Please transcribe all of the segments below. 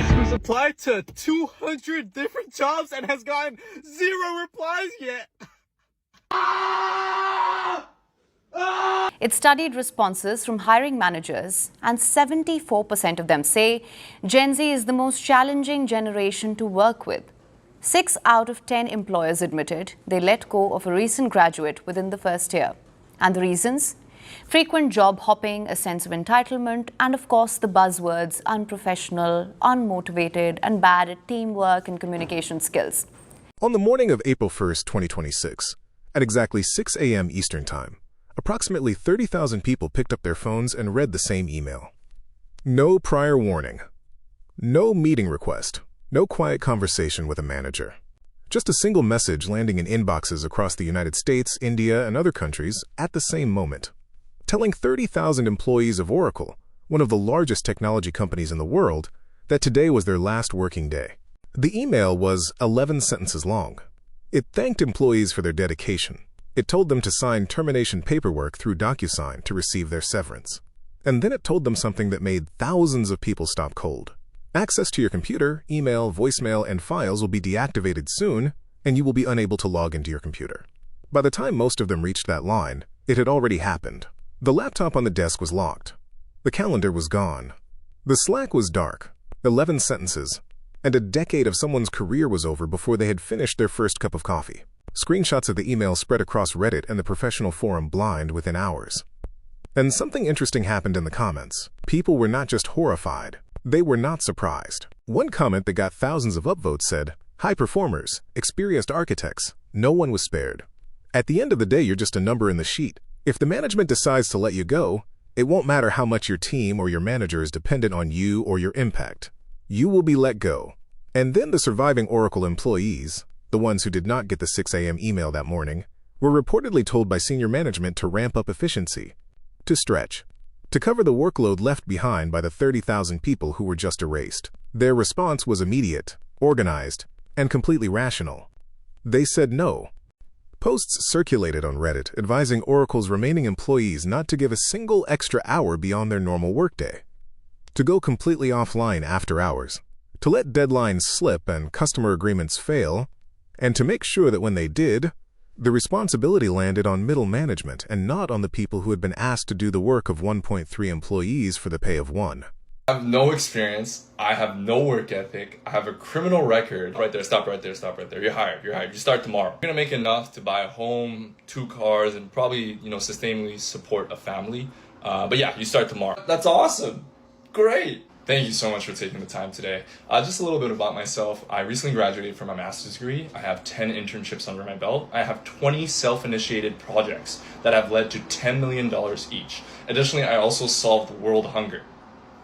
kid who's applied to 200 different jobs and has gotten 0 replies yet. It studied responses from hiring managers, and 74% of them say Gen Z is the most challenging generation to work with. 6 out of 10 employers admitted they let go of a recent graduate within the first year. And the reasons? Frequent job hopping, a sense of entitlement, and of course the buzzwords unprofessional, unmotivated, and bad at teamwork and communication skills. On the morning of April 1st, 2026, at exactly 6 a.m. Eastern Time, approximately 30,000 people picked up their phones and read the same email. No prior warning. No meeting request. No quiet conversation with a manager. Just a single message landing in inboxes across the United States, India, and other countries at the same moment, telling 30,000 employees of Oracle, one of the largest technology companies in the world, that today was their last working day. The email was 11 sentences long. It thanked employees for their dedication. It told them to sign termination paperwork through DocuSign to receive their severance. And then it told them something that made thousands of people stop cold. Access to your computer, email, voicemail, and files will be deactivated soon, and you will be unable to log into your computer. By the time most of them reached that line, it had already happened. The laptop on the desk was locked. The calendar was gone. The Slack was dark. 11 sentences. And a decade of someone's career was over before they had finished their first cup of coffee. Screenshots of the email spread across Reddit and the professional forum blind within hours. And something interesting happened in the comments. People were not just horrified. They were not surprised. One comment that got thousands of upvotes said, "High performers, experienced architects, no one was spared." At the end of the day, you're just a number in the sheet. If the management decides to let you go, it won't matter how much your team or your manager is dependent on you or your impact. You will be let go. And then the surviving Oracle employees, the ones who did not get the 6 a.m. email that morning, were reportedly told by senior management to ramp up efficiency, to stretch, to cover the workload left behind by the 30,000 people who were just erased. Their response was immediate, organized, and completely rational. They said no. Posts circulated on Reddit advising Oracle's remaining employees not to give a single extra hour beyond their normal workday, to go completely offline after hours, to let deadlines slip and customer agreements fail, and to make sure that when they did, the responsibility landed on middle management and not on the people who had been asked to do the work of 1.3 employees for the pay of 1. I have no experience. I have no work ethic. I have a criminal record. Right there, stop right there, stop right there. You're hired, you're hired. You start tomorrow. You're gonna make enough to buy a home, 2 cars, and probably, sustainably support a family. But yeah, you start tomorrow. That's awesome. Great. Thank you so much for taking the time today. Just a little bit about myself. I recently graduated from a master's degree. I have 10 internships under my belt. I have 20 self-initiated projects that have led to $10 million each. Additionally, I also solved world hunger.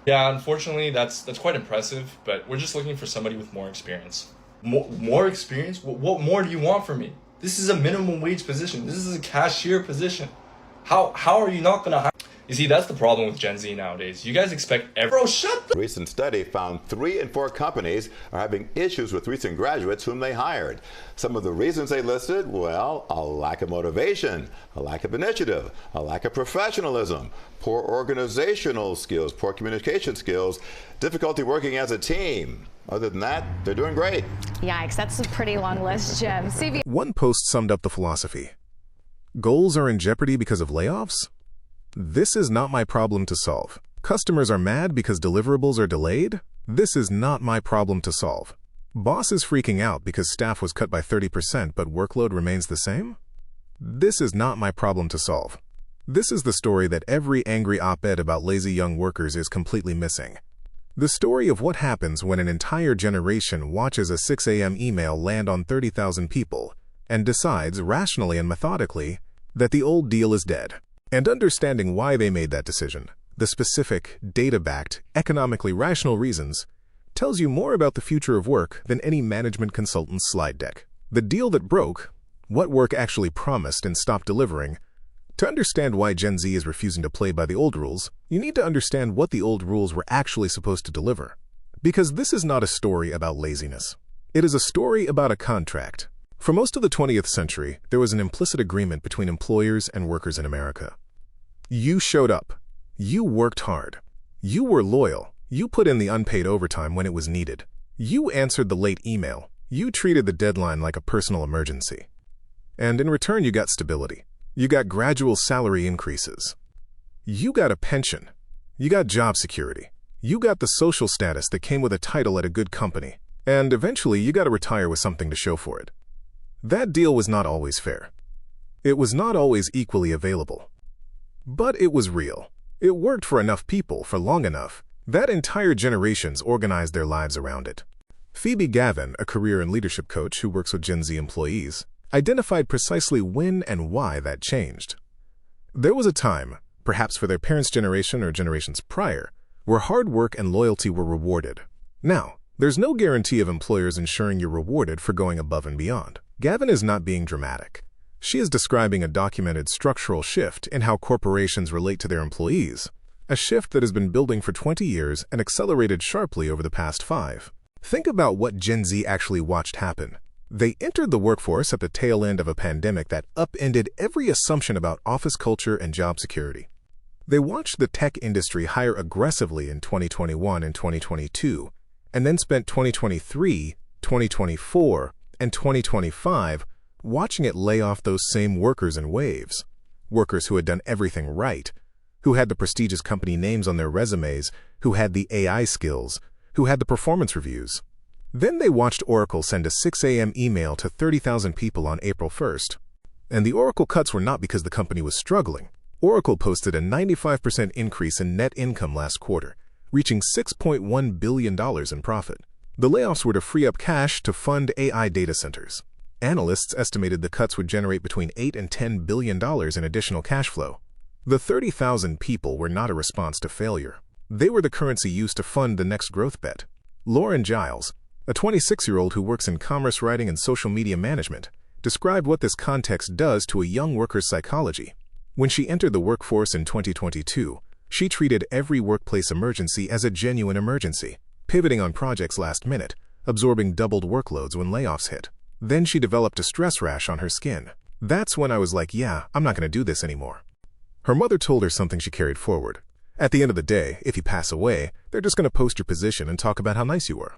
Yeah, unfortunately, that's quite impressive, but we're just looking for somebody with more experience. More experience? What more do you want from me? This is a minimum wage position. This is a cashier position. How are you not gonna hire? You see, that's the problem with Gen Z nowadays. You guys expect Bro, shut the... A recent study found 3 in 4 companies are having issues with recent graduates whom they hired. Some of the reasons they listed, well, a lack of motivation, a lack of initiative, a lack of professionalism, poor organizational skills, poor communication skills, difficulty working as a team. Other than that, they're doing great. Yikes, that's a pretty long list, Jim. One post summed up the philosophy. Goals are in jeopardy because of layoffs? This is not my problem to solve. Customers are mad because deliverables are delayed? This is not my problem to solve. Boss is freaking out because staff was cut by 30% but workload remains the same? This is not my problem to solve. This is the story that every angry op-ed about lazy young workers is completely missing. The story of what happens when an entire generation watches a 6 a.m. email land on 30,000 people and decides rationally and methodically that the old deal is dead. And understanding why they made that decision, the specific, data-backed, economically rational reasons, tells you more about the future of work than any management consultant's slide deck. The deal that broke, what work actually promised and stopped delivering. To understand why Gen Z is refusing to play by the old rules, you need to understand what the old rules were actually supposed to deliver. Because this is not a story about laziness. It is a story about a contract. For most of the 20th century, there was an implicit agreement between employers and workers in America. You showed up. You worked hard. You were loyal. You put in the unpaid overtime when it was needed. You answered the late email. You treated the deadline like a personal emergency. And in return, you got stability. You got gradual salary increases. You got a pension. You got job security. You got the social status that came with a title at a good company. And eventually, you got to retire with something to show for it. That deal was not always fair. It was not always equally available. But it was real. It worked for enough people for long enough that entire generations organized their lives around it. Phoebe Gavin, a career and leadership coach who works with Gen Z employees, identified precisely when and why that changed. There was a time, perhaps for their parents' generation or generations prior, where hard work and loyalty were rewarded. Now, there's no guarantee of employers ensuring you're rewarded for going above and beyond. Gavin is not being dramatic. She is describing a documented structural shift in how corporations relate to their employees, a shift that has been building for 20 years and accelerated sharply over the past 5. Think about what Gen Z actually watched happen. They entered the workforce at the tail end of a pandemic that upended every assumption about office culture and job security. They watched the tech industry hire aggressively in 2021 and 2022, and then spent 2023, 2024, and 2025 watching it lay off those same workers in waves. Workers who had done everything right, who had the prestigious company names on their resumes, who had the AI skills, who had the performance reviews. Then they watched Oracle send a 6 a.m. email to 30,000 people on April 1st. And the Oracle cuts were not because the company was struggling. Oracle posted a 95% increase in net income last quarter, reaching $6.1 billion in profit. The layoffs were to free up cash to fund AI data centers. Analysts estimated the cuts would generate between $8 and $10 billion in additional cash flow. The 30,000 people were not a response to failure. They were the currency used to fund the next growth bet. Lauren Giles, a 26-year-old who works in commerce writing and social media management, described what this context does to a young worker's psychology. When she entered the workforce in 2022, she treated every workplace emergency as a genuine emergency, pivoting on projects last minute, absorbing doubled workloads when layoffs hit. Then she developed a stress rash on her skin. That's when I was like, yeah, I'm not going to do this anymore. Her mother told her something she carried forward. At the end of the day, if you pass away, they're just going to post your position and talk about how nice you were.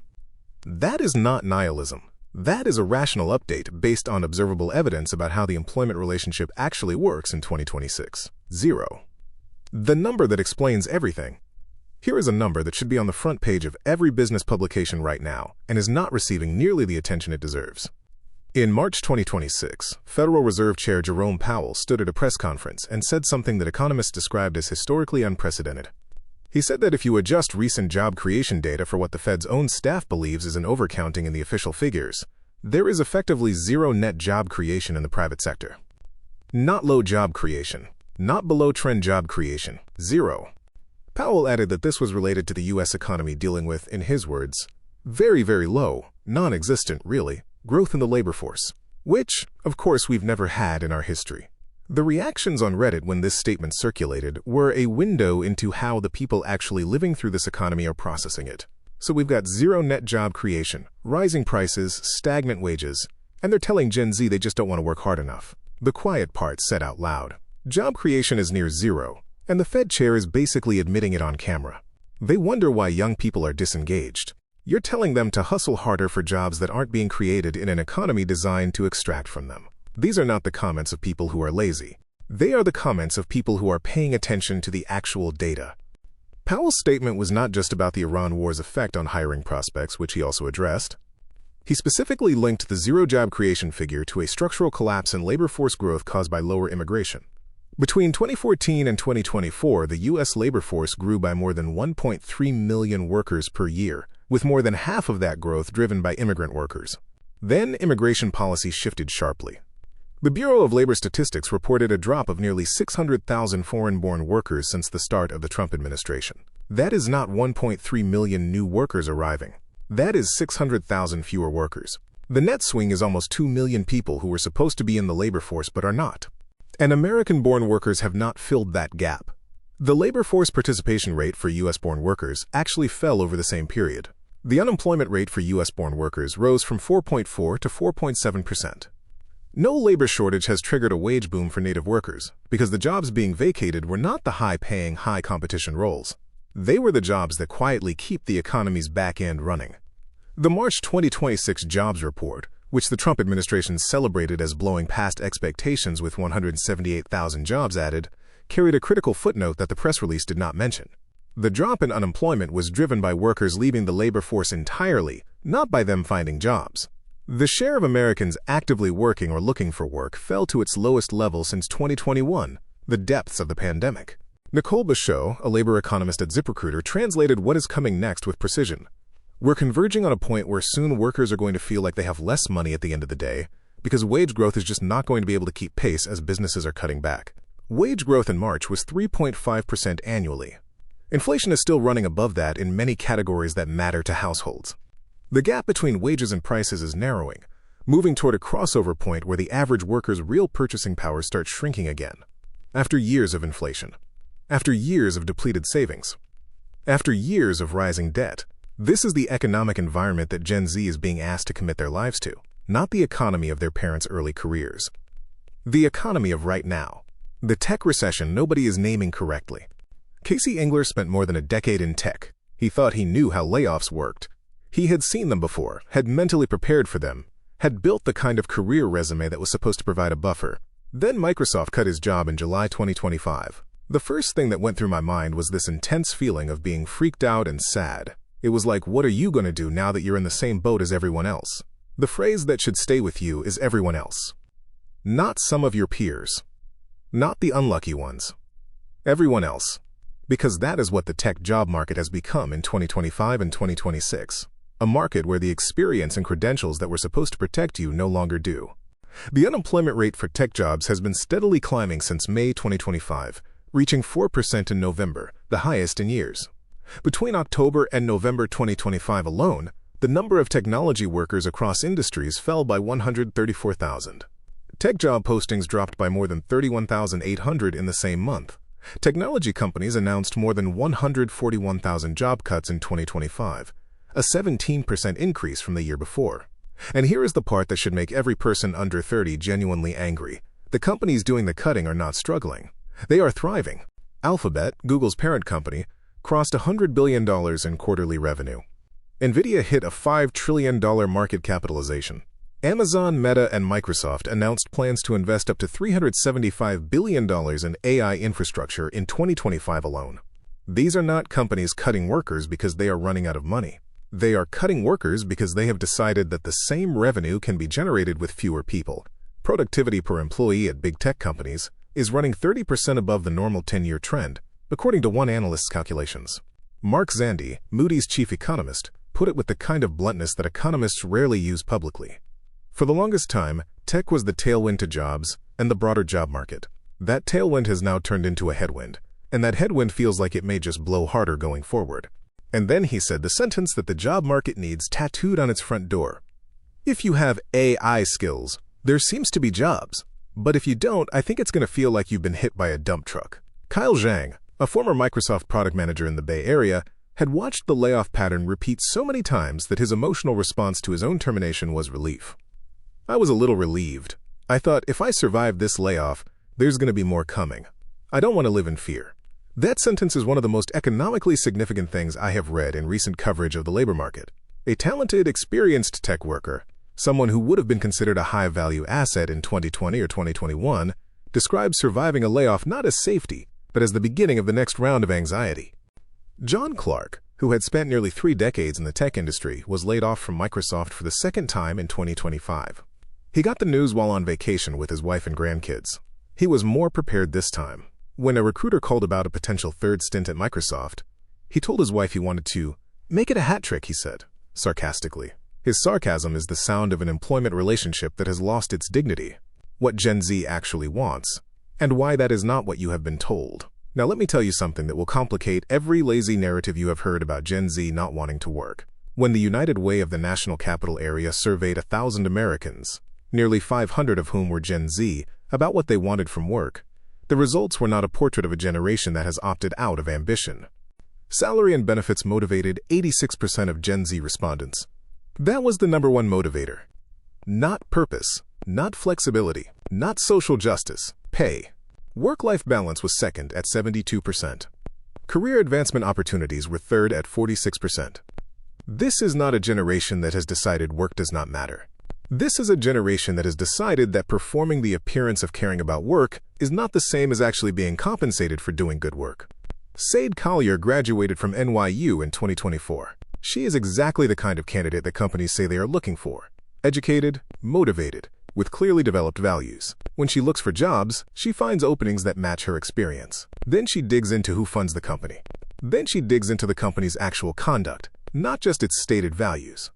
That is not nihilism. That is a rational update based on observable evidence about how the employment relationship actually works in 2026. 0. The number that explains everything. Here is a number that should be on the front page of every business publication right now and is not receiving nearly the attention it deserves. In March 2026, Federal Reserve Chair Jerome Powell stood at a press conference and said something that economists described as historically unprecedented. He said that if you adjust recent job creation data for what the Fed's own staff believes is an overcounting in the official figures, there is effectively zero net job creation in the private sector. Not low job creation, not below-trend job creation, 0. Powell added that this was related to the U.S. economy dealing with, in his words, very, very low, non-existent, really, growth in the labor force, which, of course, we've never had in our history. The reactions on Reddit when this statement circulated were a window into how the people actually living through this economy are processing it. So we've got zero net job creation, rising prices, stagnant wages, and they're telling Gen Z they just don't want to work hard enough. The quiet part said out loud. Job creation is near zero, and the Fed chair is basically admitting it on camera. They wonder why young people are disengaged. You're telling them to hustle harder for jobs that aren't being created in an economy designed to extract from them. These are not the comments of people who are lazy. They are the comments of people who are paying attention to the actual data. Powell's statement was not just about the Iran war's effect on hiring prospects, which he also addressed. He specifically linked the zero job creation figure to a structural collapse in labor force growth caused by lower immigration. Between 2014 and 2024, the U.S. labor force grew by more than 1.3 million workers per year, with more than half of that growth driven by immigrant workers. Then immigration policy shifted sharply. The Bureau of Labor Statistics reported a drop of nearly 600,000 foreign-born workers since the start of the Trump administration. That is not 1.3 million new workers arriving. That is 600,000 fewer workers. The net swing is almost 2 million people who were supposed to be in the labor force but are not. And American-born workers have not filled that gap. The labor force participation rate for U.S.-born workers actually fell over the same period. The unemployment rate for U.S.-born workers rose from 4.4% to 4.7%. No labor shortage has triggered a wage boom for native workers because the jobs being vacated were not the high-paying, high-competition roles. They were the jobs that quietly keep the economy's back end running. The March 2026 jobs report, which the Trump administration celebrated as blowing past expectations with 178,000 jobs added, carried a critical footnote that the press release did not mention. The drop in unemployment was driven by workers leaving the labor force entirely, not by them finding jobs. The share of Americans actively working or looking for work fell to its lowest level since 2021, the depths of the pandemic. Nicole Bachot, a labor economist at ZipRecruiter, translated what is coming next with precision. We're converging on a point where soon workers are going to feel like they have less money at the end of the day because wage growth is just not going to be able to keep pace as businesses are cutting back. Wage growth in March was 3.5% annually. Inflation is still running above that in many categories that matter to households. The gap between wages and prices is narrowing, moving toward a crossover point where the average worker's real purchasing power starts shrinking again. After years of inflation, after years of depleted savings, after years of rising debt, this is the economic environment that Gen Z is being asked to commit their lives to, not the economy of their parents' early careers. The economy of right now. The tech recession nobody is naming correctly. Casey Engler spent more than a decade in tech. He thought he knew how layoffs worked. He had seen them before, had mentally prepared for them, had built the kind of career resume that was supposed to provide a buffer. Then Microsoft cut his job in July 2025. The first thing that went through my mind was this intense feeling of being freaked out and sad. It was like, what are you going to do now that you're in the same boat as everyone else? The phrase that should stay with you is everyone else. Not some of your peers. Not the unlucky ones. Everyone else. Because that is what the tech job market has become in 2025 and 2026. A market where the experience and credentials that were supposed to protect you no longer do. The unemployment rate for tech jobs has been steadily climbing since May 2025, reaching 4% in November, the highest in years. Between October and November 2025 alone, the number of technology workers across industries fell by 134,000. Tech job postings dropped by more than 31,800 in the same month. Technology companies announced more than 141,000 job cuts in 2025, a 17% increase from the year before. And here is the part that should make every person under 30 genuinely angry. The companies doing the cutting are not struggling. They are thriving. Alphabet, Google's parent company, crossed $100 billion in quarterly revenue. Nvidia hit a $5 trillion market capitalization. Amazon, Meta, and Microsoft announced plans to invest up to $375 billion in AI infrastructure in 2025 alone. These are not companies cutting workers because they are running out of money. They are cutting workers because they have decided that the same revenue can be generated with fewer people. Productivity per employee at big tech companies is running 30% above the normal 10-year trend, according to one analyst's calculations. Mark Zandi, Moody's chief economist, put it with the kind of bluntness that economists rarely use publicly. For the longest time, tech was the tailwind to jobs and the broader job market. That tailwind has now turned into a headwind, and that headwind feels like it may just blow harder going forward. And then he said the sentence that the job market needs tattooed on its front door. If you have AI skills, there seems to be jobs. But if you don't, I think it's going to feel like you've been hit by a dump truck. Kyle Zhang, a former Microsoft product manager in the Bay Area, had watched the layoff pattern repeat so many times that his emotional response to his own termination was relief. I was a little relieved. I thought, if I survive this layoff, there's going to be more coming. I don't want to live in fear. That sentence is one of the most economically significant things I have read in recent coverage of the labor market. A talented, experienced tech worker, someone who would have been considered a high-value asset in 2020 or 2021, describes surviving a layoff not as safety, but as the beginning of the next round of anxiety. John Clark, who had spent nearly 3 decades in the tech industry, was laid off from Microsoft for the second time in 2025. He got the news while on vacation with his wife and grandkids. He was more prepared this time. When a recruiter called about a potential third stint at Microsoft, he told his wife he wanted to make it a hat trick, he said, sarcastically. His sarcasm is the sound of an employment relationship that has lost its dignity, what Gen Z actually wants, and why that is not what you have been told. Now let me tell you something that will complicate every lazy narrative you have heard about Gen Z not wanting to work. When the United Way of the National Capital Area surveyed 1,000 Americans, nearly 500 of whom were Gen Z, about what they wanted from work, the results were not a portrait of a generation that has opted out of ambition. Salary and benefits motivated 86% of Gen Z respondents. That was the number one motivator. Not purpose, not flexibility, not social justice, pay. Work-life balance was second at 72%. Career advancement opportunities were third at 46%. This is not a generation that has decided work does not matter. This is a generation that has decided that performing the appearance of caring about work is not the same as actually being compensated for doing good work. Said Collier graduated from NYU in 2024. She is exactly the kind of candidate that companies say they are looking for. Educated, motivated, with clearly developed values. When she looks for jobs, she finds openings that match her experience. Then she digs into who funds the company. Then she digs into the company's actual conduct, not just its stated values.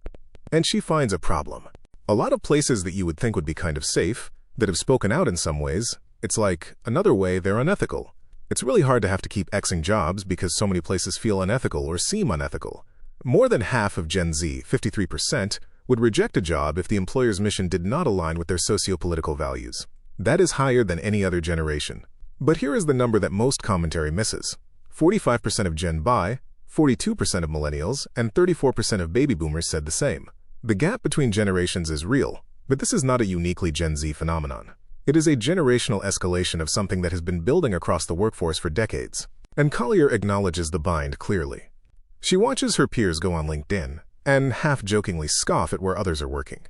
And she finds a problem. A lot of places that you would think would be kind of safe, that have spoken out in some ways, it's like, another way, they're unethical. It's really hard to have to keep Xing jobs because so many places feel unethical or seem unethical. More than half of Gen Z, 53%, would reject a job if the employer's mission did not align with their socio-political values. That is higher than any other generation. But here is the number that most commentary misses. 45% of Gen Y, 42% of millennials, and 34% of baby boomers said the same. The gap between generations is real, but this is not a uniquely Gen Z phenomenon. It is a generational escalation of something that has been building across the workforce for decades. And Collier acknowledges the bind clearly. She watches her peers go on LinkedIn and half-jokingly scoff at where others are working.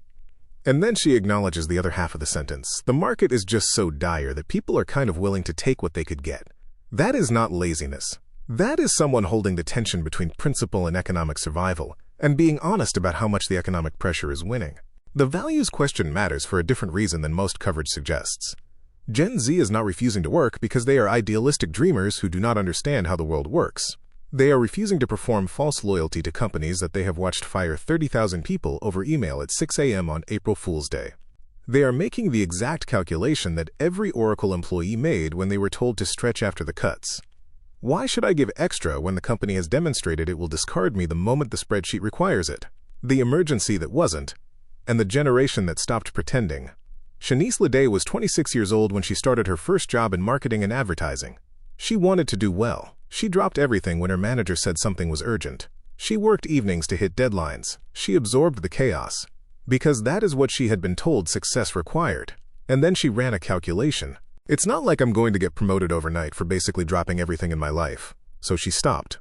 And then she acknowledges the other half of the sentence. The market is just so dire that people are kind of willing to take what they could get. That is not laziness. That is someone holding the tension between principle and economic survival, and being honest about how much the economic pressure is winning. The values question matters for a different reason than most coverage suggests. Gen Z is not refusing to work because they are idealistic dreamers who do not understand how the world works. They are refusing to perform false loyalty to companies that they have watched fire 30,000 people over email at 6 a.m. on April Fool's Day. They are making the exact calculation that every Oracle employee made when they were told to stretch after the cuts. Why should I give extra when the company has demonstrated it will discard me the moment the spreadsheet requires it? The emergency that wasn't, and the generation that stopped pretending. Shanice Leday was 26 years old when she started her first job in marketing and advertising. She wanted to do well. She dropped everything when her manager said something was urgent. She worked evenings to hit deadlines. She absorbed the chaos, because that is what she had been told success required. And then she ran a calculation. It's not like I'm going to get promoted overnight for basically dropping everything in my life. So she stopped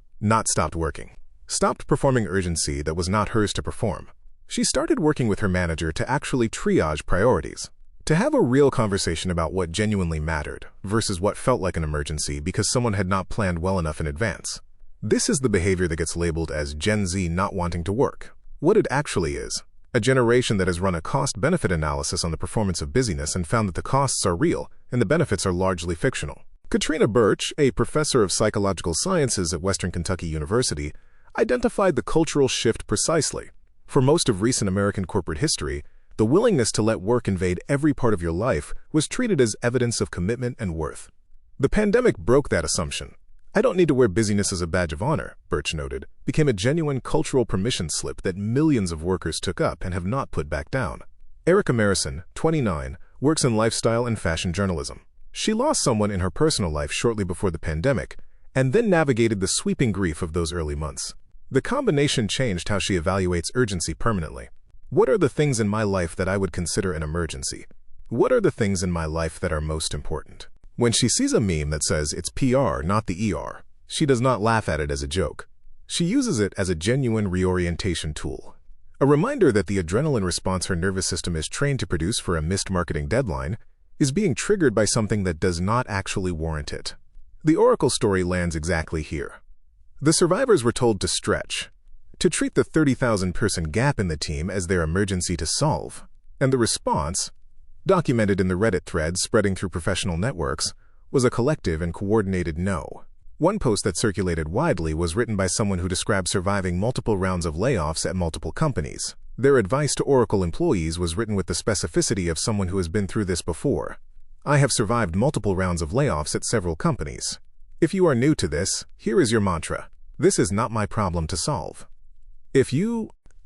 working. Stopped performing urgency that was not hers to perform. She started working with her manager to actually triage priorities. To have a real conversation about what genuinely mattered versus what felt like an emergency because someone had not planned well enough in advance. This is the behavior that gets labeled as Gen Z not wanting to work. What it actually is, a generation that has run a cost-benefit analysis on the performance of busyness and found that the costs are real and the benefits are largely fictional. Katrina Birch, a professor of psychological sciences at Western Kentucky University, identified the cultural shift precisely. For most of recent American corporate history, the willingness to let work invade every part of your life was treated as evidence of commitment and worth. The pandemic broke that assumption. I don't need to wear busyness as a badge of honor, Birch noted, became a genuine cultural permission slip that millions of workers took up and have not put back down. Erica Marison, 29, works in lifestyle and fashion journalism. She lost someone in her personal life shortly before the pandemic, and then navigated the sweeping grief of those early months. The combination changed how she evaluates urgency permanently. What are the things in my life that I would consider an emergency? What are the things in my life that are most important? When she sees a meme that says it's PR, not the ER, she does not laugh at it as a joke. She uses it as a genuine reorientation tool. A reminder that the adrenaline response her nervous system is trained to produce for a missed marketing deadline is being triggered by something that does not actually warrant it. The Oracle story lands exactly here. The survivors were told to stretch, to treat the 30,000-person gap in the team as their emergency to solve. And the response, documented in the Reddit threads spreading through professional networks, was a collective and coordinated no. One post that circulated widely was written by someone who described surviving multiple rounds of layoffs at multiple companies. Their advice to Oracle employees was written with the specificity of someone who has been through this before. I have survived multiple rounds of layoffs at several companies. If you are new to this, here is your mantra. This is not my problem to solve.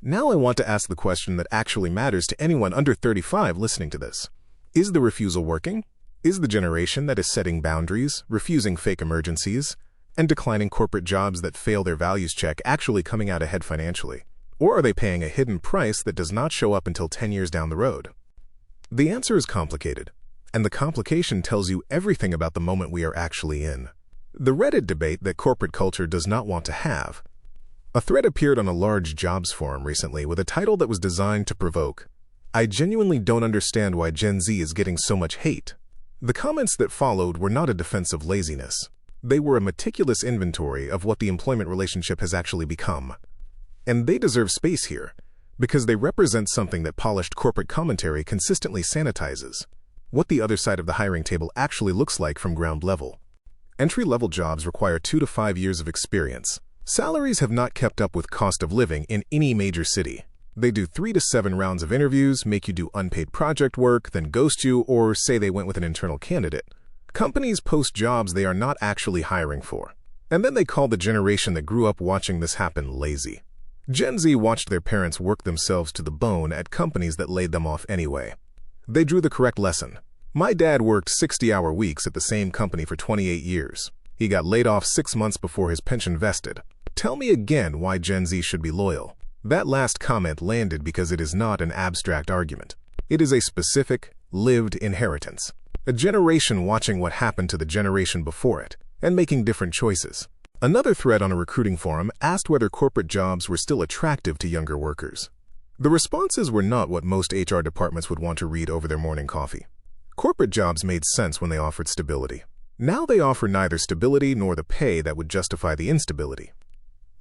Now I want to ask the question that actually matters to anyone under 35 listening to this. Is the refusal working? Is the generation that is setting boundaries, refusing fake emergencies, and declining corporate jobs that fail their values check actually coming out ahead financially? Or are they paying a hidden price that does not show up until 10 years down the road? The answer is complicated, and the complication tells you everything about the moment we are actually in. The Reddit debate that corporate culture does not want to have. A thread appeared on a large jobs forum recently with a title that was designed to provoke, "I genuinely don't understand why Gen Z is getting so much hate." The comments that followed were not a defense of laziness. They were a meticulous inventory of what the employment relationship has actually become. And they deserve space here, because they represent something that polished corporate commentary consistently sanitizes: what the other side of the hiring table actually looks like from ground level. Entry-level jobs require 2 to 5 years of experience. Salaries have not kept up with cost of living in any major city. They do 3 to 7 rounds of interviews, make you do unpaid project work, then ghost you, or say they went with an internal candidate. Companies post jobs they are not actually hiring for. And then they call the generation that grew up watching this happen lazy. Gen Z watched their parents work themselves to the bone at companies that laid them off anyway. They drew the correct lesson. My dad worked 60-hour weeks at the same company for 28 years. He got laid off 6 months before his pension vested. Tell me again why Gen Z should be loyal. That last comment landed because it is not an abstract argument. It is a specific, lived inheritance. A generation watching what happened to the generation before it, and making different choices. Another thread on a recruiting forum asked whether corporate jobs were still attractive to younger workers. The responses were not what most HR departments would want to read over their morning coffee. Corporate jobs made sense when they offered stability. Now they offer neither stability nor the pay that would justify the instability.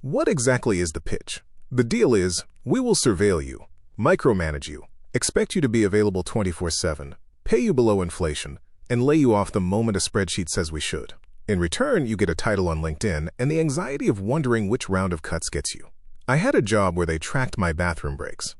What exactly is the pitch? The deal is, we will surveil you, micromanage you, expect you to be available 24/7, pay you below inflation, and lay you off the moment a spreadsheet says we should. In return, you get a title on LinkedIn and the anxiety of wondering which round of cuts gets you. I had a job where they tracked my bathroom breaks.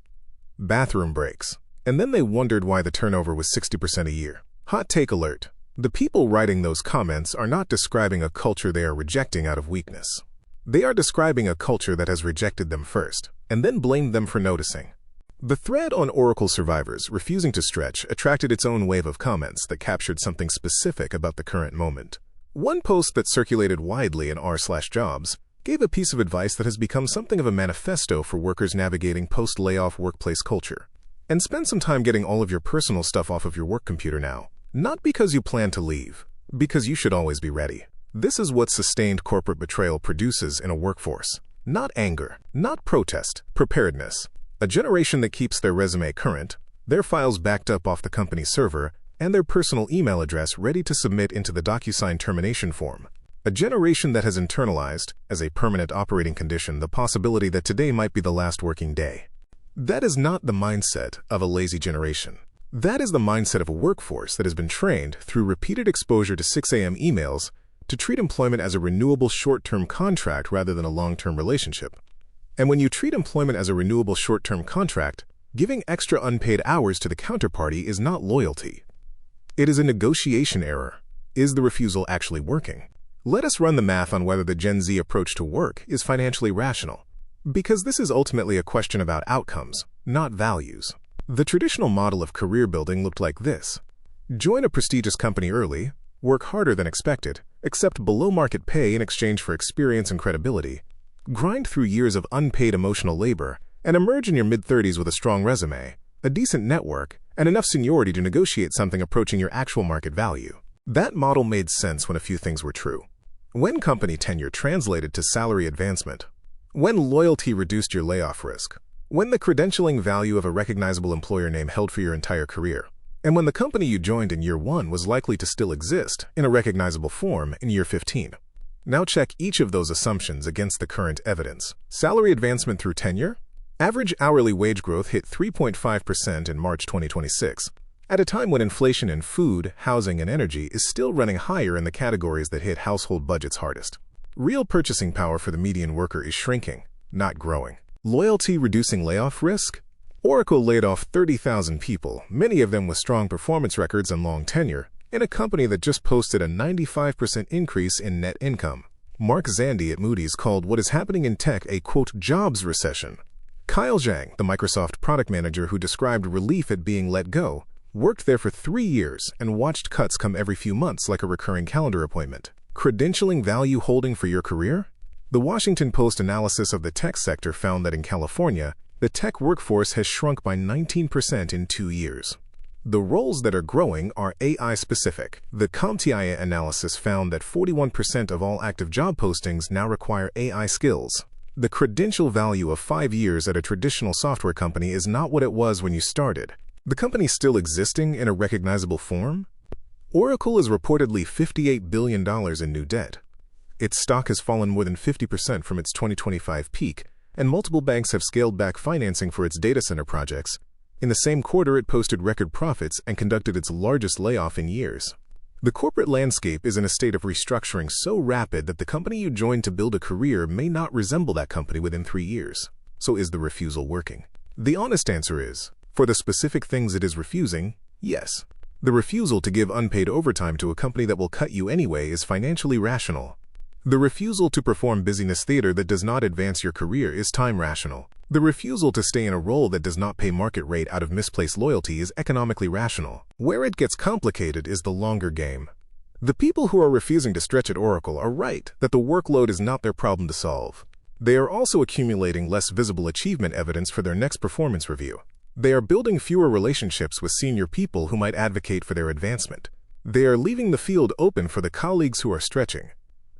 And then they wondered why the turnover was 60% a year. Hot take alert. The people writing those comments are not describing a culture they are rejecting out of weakness. They are describing a culture that has rejected them first, and then blamed them for noticing. The thread on Oracle survivors refusing to stretch attracted its own wave of comments that captured something specific about the current moment. One post that circulated widely in r/jobs gave a piece of advice that has become something of a manifesto for workers navigating post-layoff workplace culture. And spend some time getting all of your personal stuff off of your work computer now. Not because you plan to leave, because you should always be ready. This is what sustained corporate betrayal produces in a workforce. Not anger, not protest, preparedness. A generation that keeps their resume current, their files backed up off the company server, and their personal email address ready to submit into the DocuSign termination form. A generation that has internalized, as a permanent operating condition, the possibility that today might be the last working day. That is not the mindset of a lazy generation. That is the mindset of a workforce that has been trained through repeated exposure to 6 a.m. emails to treat employment as a renewable short-term contract rather than a long-term relationship. And when you treat employment as a renewable short-term contract, giving extra unpaid hours to the counterparty is not loyalty. It is a negotiation error. Is the refusal actually working? Let us run the math on whether the Gen Z approach to work is financially rational. Because this is ultimately a question about outcomes, not values. The traditional model of career building looked like this. Join a prestigious company early, work harder than expected, accept below-market pay in exchange for experience and credibility, grind through years of unpaid emotional labor, and emerge in your mid-30s with a strong resume, a decent network, and enough seniority to negotiate something approaching your actual market value. That model made sense when a few things were true. When company tenure translated to salary advancement, when loyalty reduced your layoff risk, when the credentialing value of a recognizable employer name held for your entire career, and when the company you joined in year 1 was likely to still exist in a recognizable form in year 15. Now check each of those assumptions against the current evidence. Salary advancement through tenure? Average hourly wage growth hit 3.5% in March 2026, at a time when inflation in food, housing, and energy is still running higher in the categories that hit household budgets hardest. Real purchasing power for the median worker is shrinking, not growing. Loyalty reducing layoff risk? Oracle laid off 30,000 people, many of them with strong performance records and long tenure, in a company that just posted a 95% increase in net income. Mark Zandi at Moody's called what is happening in tech a, quote, jobs recession. Kyle Zhang, the Microsoft product manager who described relief at being let go, worked there for 3 years and watched cuts come every few months like a recurring calendar appointment. Credentialing value holding for your career? The Washington Post analysis of the tech sector found that in California, the tech workforce has shrunk by 19% in 2 years. The roles that are growing are AI-specific. The CompTIA analysis found that 41% of all active job postings now require AI skills. The credential value of 5 years at a traditional software company is not what it was when you started. The company still existing in a recognizable form? Oracle is reportedly $58 billion in new debt. Its stock has fallen more than 50% from its 2025 peak, and multiple banks have scaled back financing for its data center projects. In the same quarter, it posted record profits and conducted its largest layoff in years. The corporate landscape is in a state of restructuring so rapid that the company you joined to build a career may not resemble that company within 3 years. So is the refusal working? The honest answer is, for the specific things it is refusing, yes. The refusal to give unpaid overtime to a company that will cut you anyway is financially rational. The refusal to perform busyness theater that does not advance your career is time rational. The refusal to stay in a role that does not pay market rate out of misplaced loyalty is economically rational. Where it gets complicated is the longer game. The people who are refusing to stretch at Oracle are right that the workload is not their problem to solve. They are also accumulating less visible achievement evidence for their next performance review. They are building fewer relationships with senior people who might advocate for their advancement. They are leaving the field open for the colleagues who are stretching.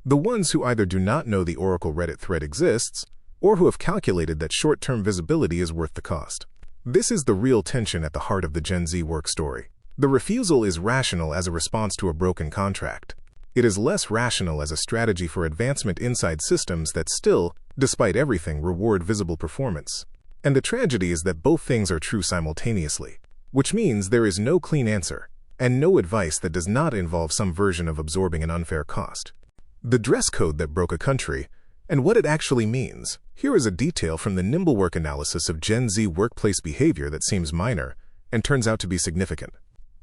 The ones who either do not know the Oracle Reddit thread exists, or who have calculated that short-term visibility is worth the cost. This is the real tension at the heart of the Gen Z work story. The refusal is rational as a response to a broken contract. It is less rational as a strategy for advancement inside systems that still, despite everything, reward visible performance. And the tragedy is that both things are true simultaneously, which means there is no clean answer, and no advice that does not involve some version of absorbing an unfair cost. The dress code that broke a country, and what it actually means. Here is a detail from the nimble work analysis of Gen Z workplace behavior that seems minor and turns out to be significant.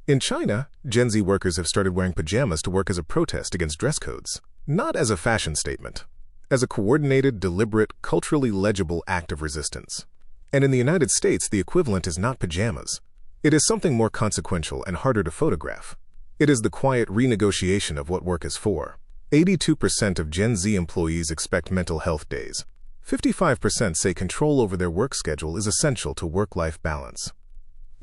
In China, Gen Z workers have started wearing pajamas to work as a protest against dress codes, not as a fashion statement, as a coordinated, deliberate, culturally legible act of resistance. And in the United States, the equivalent is not pajamas. It is something more consequential and harder to photograph. It is the quiet renegotiation of what work is for. 82% of Gen Z employees expect mental health days. 55% say control over their work schedule is essential to work-life balance.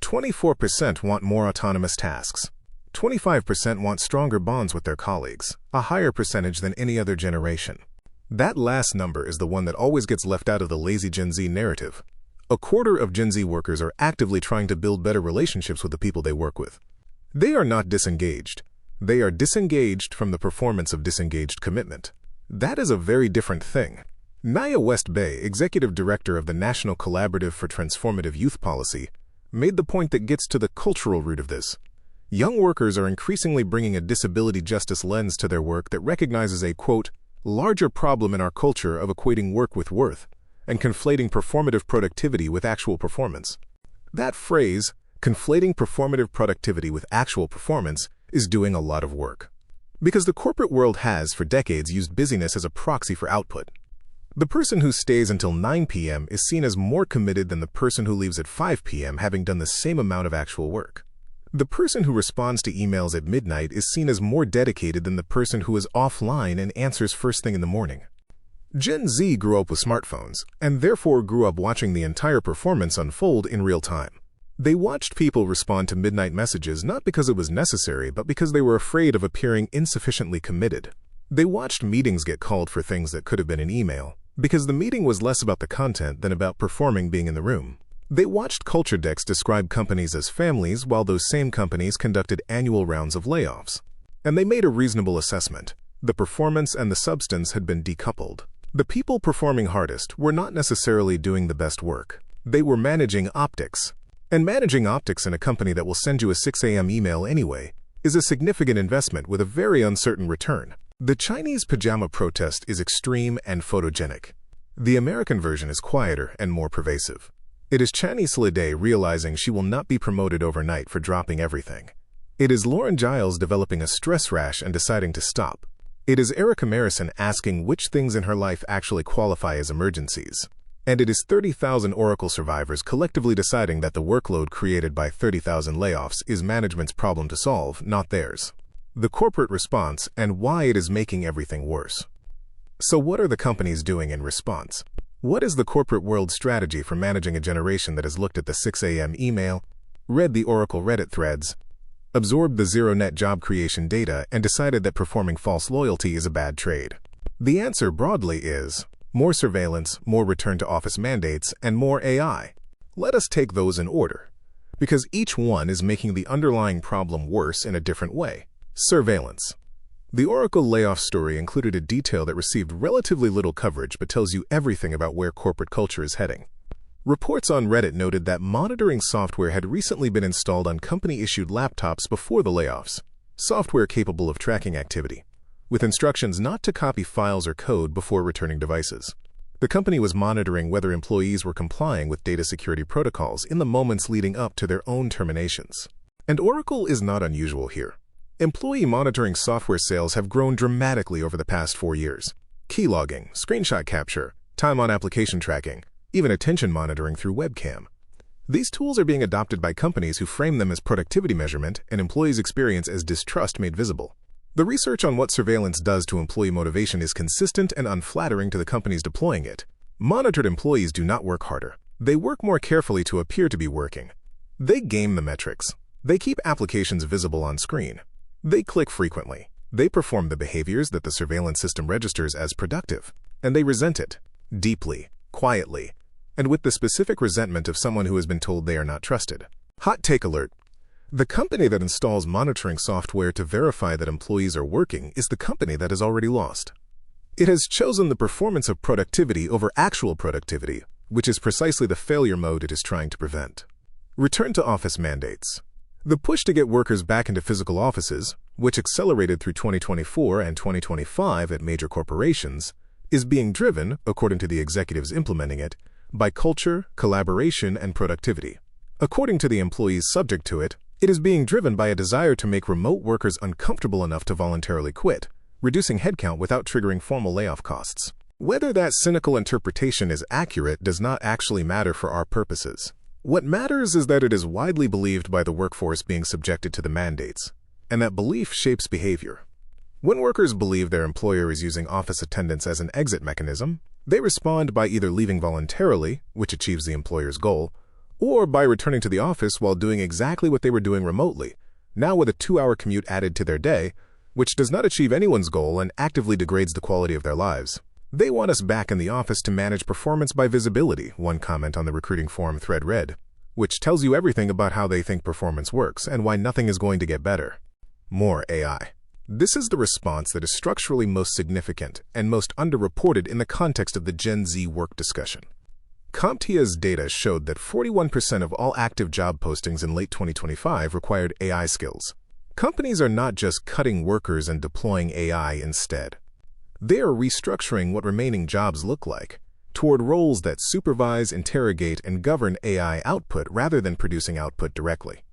24% want more autonomous tasks. 25% want stronger bonds with their colleagues, a higher percentage than any other generation. That last number is the one that always gets left out of the lazy Gen Z narrative. A quarter of Gen Z workers are actively trying to build better relationships with the people they work with. They are not disengaged. They are disengaged from the performance of disengaged commitment. That is a very different thing. Naya West Bay, Executive Director of the National Collaborative for Transformative Youth Policy, made the point that gets to the cultural root of this. Young workers are increasingly bringing a disability justice lens to their work that recognizes a, quote, larger problem in our culture of equating work with worth and conflating performative productivity with actual performance. That phrase, conflating performative productivity with actual performance, is doing a lot of work. Because the corporate world has, for decades, used busyness as a proxy for output. The person who stays until 9 p.m. is seen as more committed than the person who leaves at 5 p.m. having done the same amount of actual work. The person who responds to emails at midnight is seen as more dedicated than the person who is offline and answers first thing in the morning. Gen Z grew up with smartphones, and therefore grew up watching the entire performance unfold in real time. They watched people respond to midnight messages not because it was necessary, but because they were afraid of appearing insufficiently committed. They watched meetings get called for things that could have been an email, because the meeting was less about the content than about performing being in the room. They watched culture decks describe companies as families while those same companies conducted annual rounds of layoffs. And they made a reasonable assessment. The performance and the substance had been decoupled. The people performing hardest were not necessarily doing the best work. They were managing optics. And managing optics in a company that will send you a 6 a.m. email anyway is a significant investment with a very uncertain return. The Chinese pajama protest is extreme and photogenic. The American version is quieter and more pervasive. It is Chinese Day realizing she will not be promoted overnight for dropping everything. It is Lauren Giles developing a stress rash and deciding to stop. It is Erica Marison asking which things in her life actually qualify as emergencies. And it is 30,000 Oracle survivors collectively deciding that the workload created by 30,000 layoffs is management's problem to solve, not theirs. The corporate response and why it is making everything worse. So what are the companies doing in response? What is the corporate world strategy for managing a generation that has looked at the 6 a.m. email, read the Oracle Reddit threads, absorbed the zero-net job creation data, and decided that performing false loyalty is a bad trade? The answer broadly is more surveillance, more return-to-office mandates, and more AI. Let us take those in order, because each one is making the underlying problem worse in a different way. Surveillance. The Oracle layoff story included a detail that received relatively little coverage but tells you everything about where corporate culture is heading. Reports on Reddit noted that monitoring software had recently been installed on company-issued laptops before the layoffs, software capable of tracking activity, with instructions not to copy files or code before returning devices. The company was monitoring whether employees were complying with data security protocols in the moments leading up to their own terminations. And Oracle is not unusual here. Employee monitoring software sales have grown dramatically over the past 4 years. Key logging, screenshot capture, time on application tracking, even attention monitoring through webcam. These tools are being adopted by companies who frame them as productivity measurement and employees' experience as distrust made visible. The research on what surveillance does to employee motivation is consistent and unflattering to the companies deploying it. Monitored employees do not work harder. They work more carefully to appear to be working. They game the metrics. They keep applications visible on screen. They click frequently. They perform the behaviors that the surveillance system registers as productive. And they resent it, deeply, quietly, and with the specific resentment of someone who has been told they are not trusted. Hot take alert. The company that installs monitoring software to verify that employees are working is the company that has already lost. It has chosen the performance of productivity over actual productivity, which is precisely the failure mode it is trying to prevent. Return to office mandates. The push to get workers back into physical offices, which accelerated through 2024 and 2025 at major corporations, is being driven, according to the executives implementing it, by culture, collaboration, and productivity. According to the employees subject to it, it is being driven by a desire to make remote workers uncomfortable enough to voluntarily quit, reducing headcount without triggering formal layoff costs. Whether that cynical interpretation is accurate does not actually matter for our purposes. What matters is that it is widely believed by the workforce being subjected to the mandates, and that belief shapes behavior. When workers believe their employer is using office attendance as an exit mechanism, they respond by either leaving voluntarily, which achieves the employer's goal, or by returning to the office while doing exactly what they were doing remotely, now with a 2-hour commute added to their day, which does not achieve anyone's goal and actively degrades the quality of their lives. They want us back in the office to manage performance by visibility, one comment on the recruiting forum thread read, which tells you everything about how they think performance works and why nothing is going to get better. More AI. This is the response that is structurally most significant and most underreported in the context of the Gen Z work discussion. CompTIA's data showed that 41% of all active job postings in late 2025 required AI skills. Companies are not just cutting workers and deploying AI instead. They are restructuring what remaining jobs look like toward roles that supervise, interrogate, and govern AI output rather than producing output directly.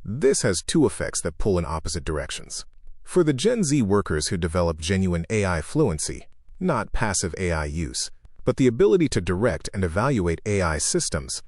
This has two effects that pull in opposite directions. For the Gen Z workers who develop genuine AI fluency, not passive AI use, but the ability to direct and evaluate AI systems,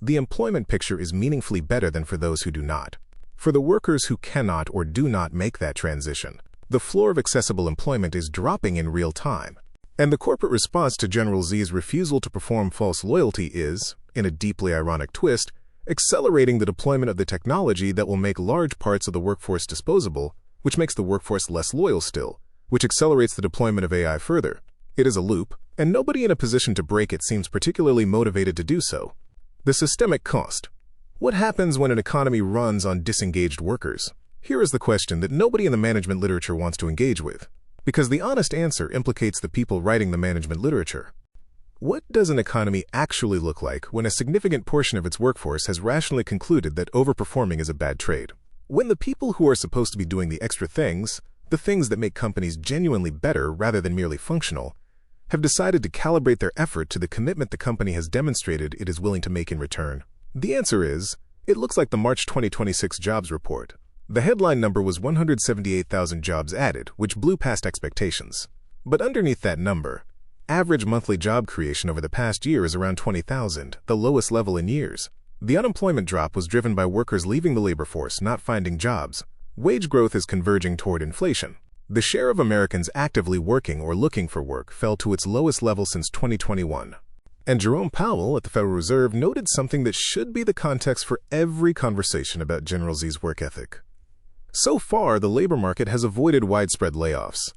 the employment picture is meaningfully better than for those who do not. For the workers who cannot or do not make that transition, the floor of accessible employment is dropping in real time. And the corporate response to General Z's refusal to perform false loyalty is, in a deeply ironic twist, accelerating the deployment of the technology that will make large parts of the workforce disposable, which makes the workforce less loyal still, which accelerates the deployment of AI further. It is a loop, and nobody in a position to break it seems particularly motivated to do so. The systemic cost. What happens when an economy runs on disengaged workers? Here is the question that nobody in the management literature wants to engage with, because the honest answer implicates the people writing the management literature. What does an economy actually look like when a significant portion of its workforce has rationally concluded that overperforming is a bad trade? When the people who are supposed to be doing the extra things, the things that make companies genuinely better rather than merely functional, have decided to calibrate their effort to the commitment the company has demonstrated it is willing to make in return? The answer is, it looks like the March 2026 jobs report. The headline number was 178,000 jobs added, which blew past expectations. But underneath that number, average monthly job creation over the past year is around 20,000, the lowest level in years. The unemployment drop was driven by workers leaving the labor force, not finding jobs. Wage growth is converging toward inflation. The share of Americans actively working or looking for work fell to its lowest level since 2021. And Jerome Powell at the Federal Reserve noted something that should be the context for every conversation about General Z's work ethic. So far, the labor market has avoided widespread layoffs.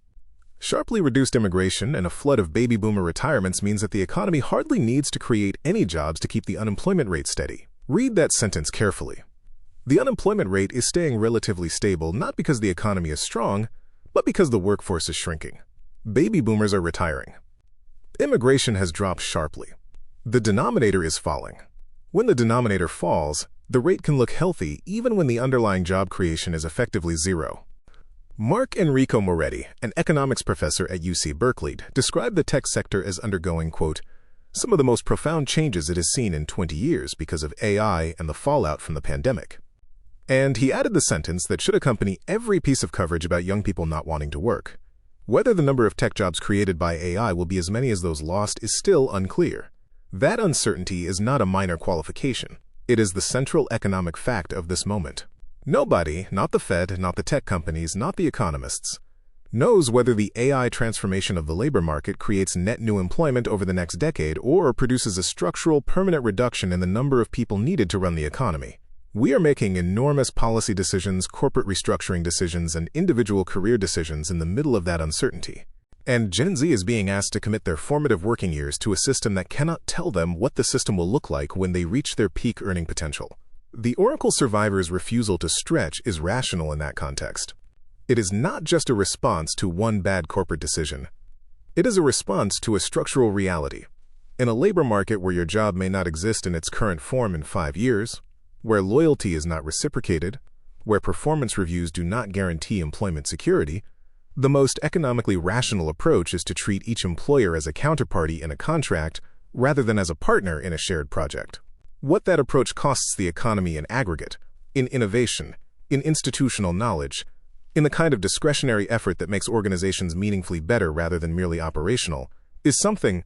Sharply reduced immigration and a flood of baby boomer retirements means that the economy hardly needs to create any jobs to keep the unemployment rate steady. Read that sentence carefully. The unemployment rate is staying relatively stable not because the economy is strong, but because the workforce is shrinking. Baby boomers are retiring. Immigration has dropped sharply. The denominator is falling. When the denominator falls, the rate can look healthy even when the underlying job creation is effectively zero. Mark Enrico Moretti, an economics professor at UC Berkeley, described the tech sector as undergoing, quote, some of the most profound changes it has seen in 20 years because of AI and the fallout from the pandemic. And he added the sentence that should accompany every piece of coverage about young people not wanting to work. Whether the number of tech jobs created by AI will be as many as those lost is still unclear. That uncertainty is not a minor qualification. It is the central economic fact of this moment. Nobody, not the Fed, not the tech companies, not the economists, knows whether the AI transformation of the labor market creates net new employment over the next decade or produces a structural, permanent reduction in the number of people needed to run the economy. We are making enormous policy decisions, corporate restructuring decisions, and individual career decisions in the middle of that uncertainty. And Gen Z is being asked to commit their formative working years to a system that cannot tell them what the system will look like when they reach their peak earning potential. The Oracle survivors' refusal to stretch is rational in that context. It is not just a response to one bad corporate decision. It is a response to a structural reality. In a labor market where your job may not exist in its current form in 5 years, where loyalty is not reciprocated, where performance reviews do not guarantee employment security, the most economically rational approach is to treat each employer as a counterparty in a contract rather than as a partner in a shared project. What that approach costs the economy in aggregate, in innovation, in institutional knowledge, in the kind of discretionary effort that makes organizations meaningfully better rather than merely operational, is something,